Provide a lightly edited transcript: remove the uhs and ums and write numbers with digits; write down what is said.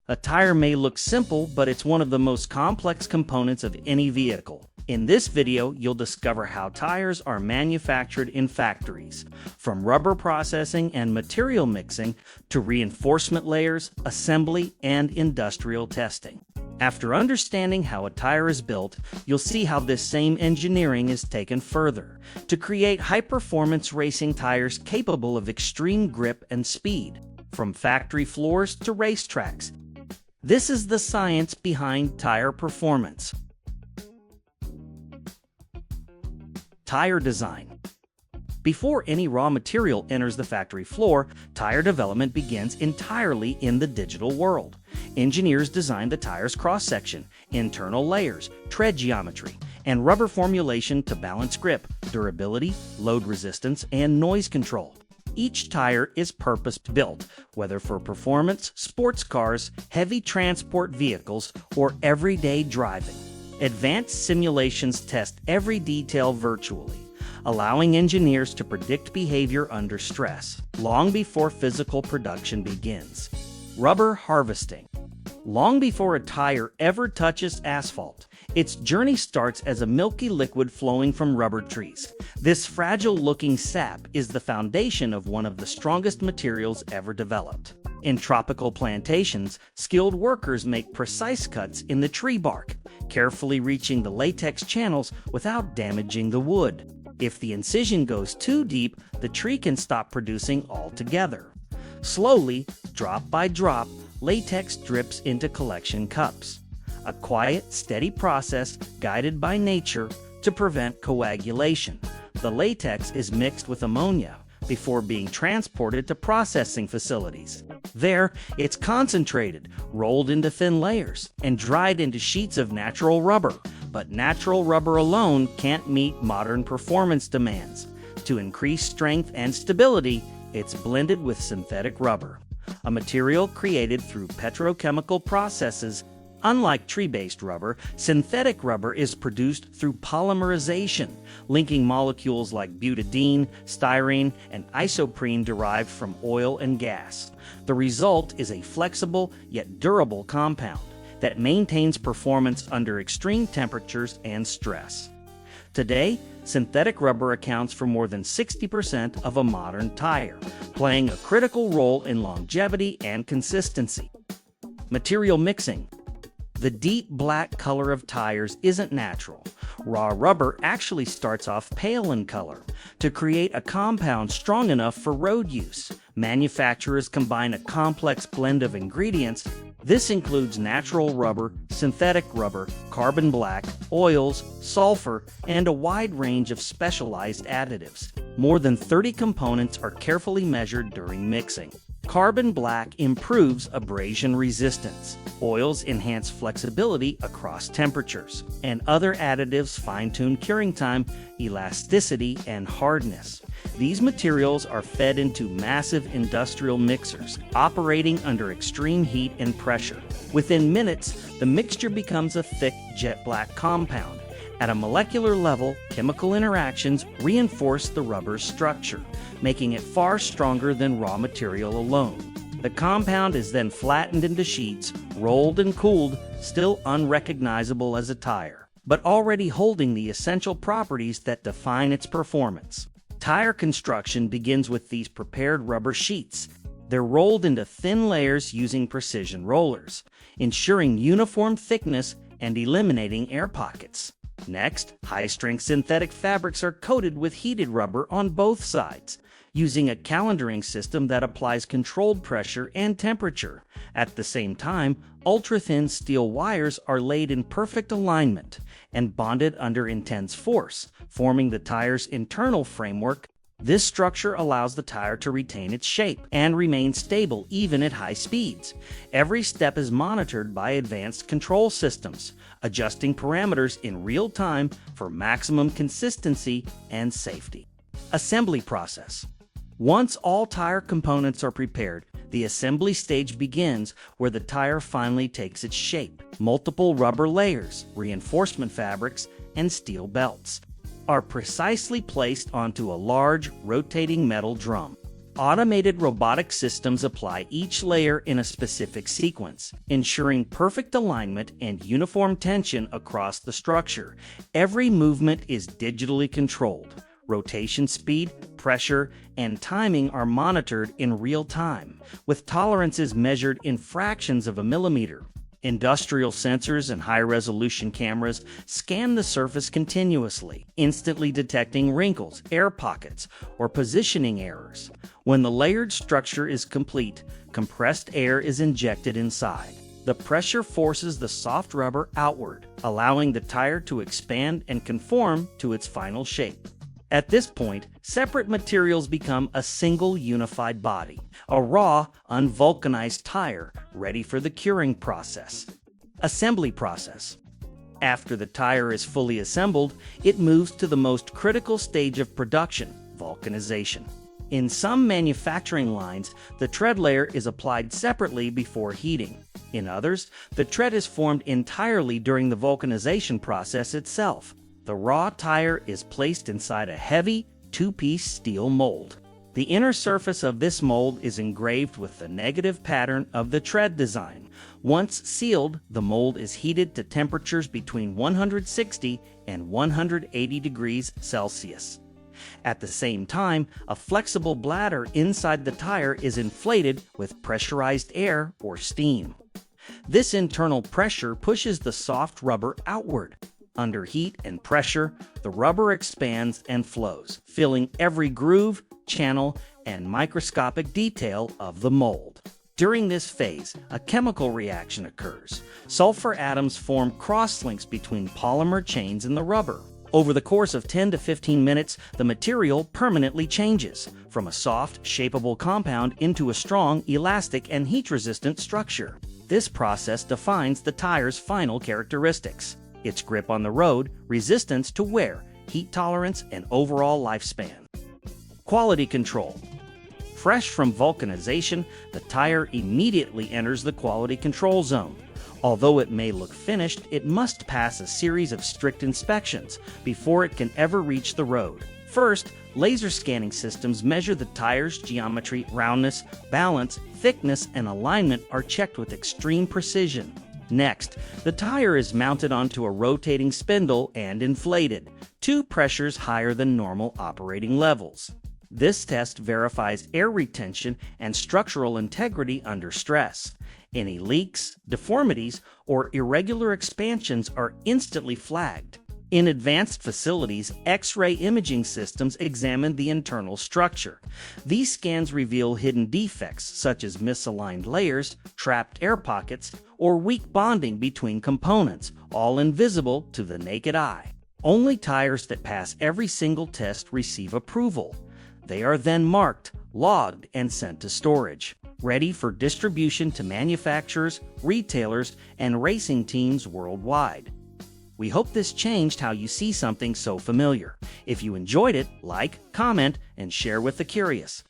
A tire may look simple, but it's one of the most complex components of any vehicle. In this video, you'll discover how tires are manufactured in factories, from rubber processing and material mixing to reinforcement layers, assembly, and industrial testing. After understanding how a tire is built, you'll see how this same engineering is taken further to create high-performance racing tires capable of extreme grip and speed, from factory floors to racetracks. This is the science behind tire performance. Tire design. Before any raw material enters the factory floor, tire development begins entirely in the digital world. Engineers design the tire's cross-section, internal layers, tread geometry, and rubber formulation to balance grip, durability, load resistance, and noise control. Each tire is purpose-built, whether for performance, sports cars, heavy transport vehicles, or everyday driving. Advanced simulations test every detail virtually, allowing engineers to predict behavior under stress, long before physical production begins. Rubber harvesting. Long before a tire ever touches asphalt, its journey starts as a milky liquid flowing from rubber trees. This fragile-looking sap is the foundation of one of the strongest materials ever developed. In tropical plantations, skilled workers make precise cuts in the tree bark, carefully reaching the latex channels without damaging the wood. If the incision goes too deep, the tree can stop producing altogether. Slowly, drop by drop, latex drips into collection cups. A quiet, steady process guided by nature to prevent coagulation. The latex is mixed with ammonia before being transported to processing facilities. There, it's concentrated, rolled into thin layers, and dried into sheets of natural rubber. But natural rubber alone can't meet modern performance demands. To increase strength and stability, it's blended with synthetic rubber, a material created through petrochemical processes. Unlike tree-based rubber, synthetic rubber is produced through polymerization, linking molecules like butadiene, styrene, and isoprene derived from oil and gas. The result is a flexible yet durable compound that maintains performance under extreme temperatures and stress. Today, synthetic rubber accounts for more than 60% of a modern tire, playing a critical role in longevity and consistency. Material mixing. The deep black color of tires isn't natural. Raw rubber actually starts off pale in color to create a compound strong enough for road use. Manufacturers combine a complex blend of ingredients. This includes natural rubber, synthetic rubber, carbon black, oils, sulfur, and a wide range of specialized additives. More than 30 components are carefully measured during mixing. Carbon black improves abrasion resistance. Oils enhance flexibility across temperatures. And other additives fine-tune curing time, elasticity, and hardness. These materials are fed into massive industrial mixers, operating under extreme heat and pressure. Within minutes, the mixture becomes a thick jet black compound. At a molecular level, chemical interactions reinforce the rubber's structure, making it far stronger than raw material alone. The compound is then flattened into sheets, rolled and cooled, still unrecognizable as a tire, but already holding the essential properties that define its performance. Tire construction begins with these prepared rubber sheets. They're rolled into thin layers using precision rollers, ensuring uniform thickness and eliminating air pockets. Next, high-strength synthetic fabrics are coated with heated rubber on both sides, using a calendaring system that applies controlled pressure and temperature. At the same time, ultra-thin steel wires are laid in perfect alignment and bonded under intense force, forming the tire's internal framework. This structure allows the tire to retain its shape and remain stable even at high speeds. Every step is monitored by advanced control systems, adjusting parameters in real time for maximum consistency and safety. Assembly process. Once all tire components are prepared, the assembly stage begins where the tire finally takes its shape. Multiple rubber layers, reinforcement fabrics, and steel belts are precisely placed onto a large, rotating metal drum. Automated robotic systems apply each layer in a specific sequence, ensuring perfect alignment and uniform tension across the structure. Every movement is digitally controlled. Rotation speed, pressure, and timing are monitored in real time, with tolerances measured in fractions of a millimeter. Industrial sensors and high-resolution cameras scan the surface continuously, instantly detecting wrinkles, air pockets, or positioning errors. When the layered structure is complete, compressed air is injected inside. The pressure forces the soft rubber outward, allowing the tire to expand and conform to its final shape. At this point, separate materials become a single unified body, a raw, unvulcanized tire ready for the curing process. Assembly process. After the tire is fully assembled, it moves to the most critical stage of production, vulcanization. In some manufacturing lines, the tread layer is applied separately before heating. In others, the tread is formed entirely during the vulcanization process itself. The raw tire is placed inside a heavy, two-piece steel mold. The inner surface of this mold is engraved with the negative pattern of the tread design. Once sealed, the mold is heated to temperatures between 160 and 180 degrees Celsius. At the same time, a flexible bladder inside the tire is inflated with pressurized air or steam. This internal pressure pushes the soft rubber outward. Under heat and pressure, the rubber expands and flows, filling every groove, channel, and microscopic detail of the mold. During this phase, a chemical reaction occurs. Sulfur atoms form crosslinks between polymer chains in the rubber. Over the course of 10 to 15 minutes, the material permanently changes from a soft, shapeable compound into a strong, elastic, and heat-resistant structure. This process defines the tire's final characteristics: its grip on the road, resistance to wear, heat tolerance, and overall lifespan. Quality control. Fresh from vulcanization, the tire immediately enters the quality control zone. Although it may look finished, it must pass a series of strict inspections before it can ever reach the road. First, laser scanning systems measure the tire's geometry, roundness, balance, thickness, and alignment are checked with extreme precision. Next, the tire is mounted onto a rotating spindle and inflated, 2 pressures higher than normal operating levels. This test verifies air retention and structural integrity under stress. Any leaks, deformities, or irregular expansions are instantly flagged. In advanced facilities, X-ray imaging systems examine the internal structure. These scans reveal hidden defects such as misaligned layers, trapped air pockets, or weak bonding between components, all invisible to the naked eye. Only tires that pass every single test receive approval. They are then marked, logged, and sent to storage, ready for distribution to manufacturers, retailers, and racing teams worldwide. We hope this changed how you see something so familiar. If you enjoyed it, like, comment, and share with the curious.